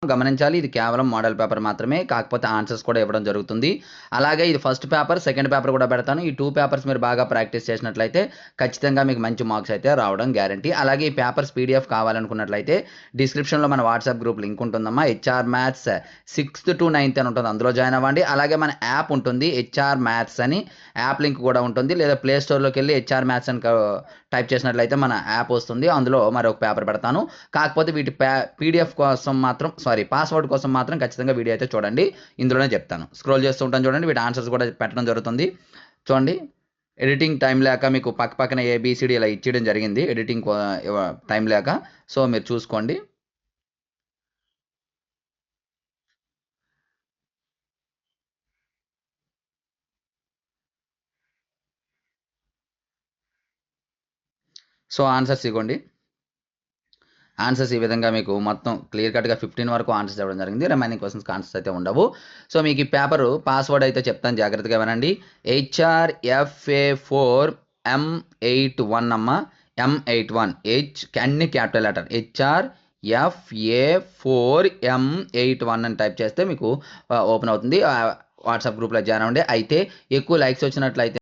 గమనించాలి, ఇది కేవలం మోడల్ పేపర్ మాత్రమే, కాకపోతే ఆన్సర్స్ కూడా ఇవ్వడం జరుగుతుంది. అలాగే ఇది ఫస్ట్ పేపర్, సెకండ్ పేపర్ కూడా పెడతాను. ఈ 2 పేపర్స్ మీరు బాగా ప్రాక్టీస్ చేసినట్లయితే ఖచ్చితంగా మీకు మంచి మార్క్స్ అయితే రావడం గ్యారంటీ. అలాగే ఈ పేపర్స్ పీడిఎఫ్ కావాలనుకున్నట్లయితే డిస్క్రిప్షన్లో మన వాట్సాప్ గ్రూప్ లింక్ ఉంటుందమ్మా. HR maths 6th to 9th అని ఉంటుంది, అందులో జాయిన్ అవ్వండి. అలాగే మన యాప్ ఉంటుంది హెచ్ఆర్ మ్యాథ్స్ అని, యాప్ లింక్ కూడా ఉంటుంది. లేదా ప్లే స్టోర్లోకి వెళ్ళి హెచ్ఆర్ మ్యాథ్స్ అని టైప్ చేసినట్లయితే మన యాప్ వస్తుంది, అందులో మరొక పేపర్ పెడతాను. కాకపోతే వీటి పీడిఎఫ్ కోసం మాత్రం పాస్వర్డ్ కోసం మాత్రం ఖచ్చితంగా వీడియో అయితే చూడండి, ఇందులోనే చెప్తాను. స్క్రోల్ చేస్తూ ఉంటాను చూడండి, వీటి ఆన్సర్స్ కూడా పెట్టడం జరుగుతుంది. చూడండి, ఎడిటింగ్ టైం లేక మీకు పక్కన ఏబిసిడి ఇలా ఇచ్చేయడం జరిగింది, ఎడిటింగ్ టైం లేక. సో మీరు చూసుకోండి. సో ఆన్సర్స్ ఇవ్వండి. ఆన్సర్స్ ఈ విధంగా మీకు మొత్తం క్లియర్ కట్గా 15 వరకు ఆన్సర్స్ ఇవ్వడం జరిగింది. రిమైనింగ్ క్వశ్చన్స్కి ఆన్సర్స్ అయితే ఉండవు. సో మీకు ఈ పేపరు పాస్వర్డ్ అయితే చెప్తాను, జాగ్రత్తగా వినండి. HRFA4M81 అమ్మ, M81 అన్ని క్యాపిటల్ లెటర్. HRFA4M81 అని టైప్ చేస్తే మీకు ఓపెన్ అవుతుంది. వాట్సాప్ గ్రూప్లో జాయిన్ అవ్వండి. అయితే ఎక్కువ లైక్స్ వచ్చినట్లయితే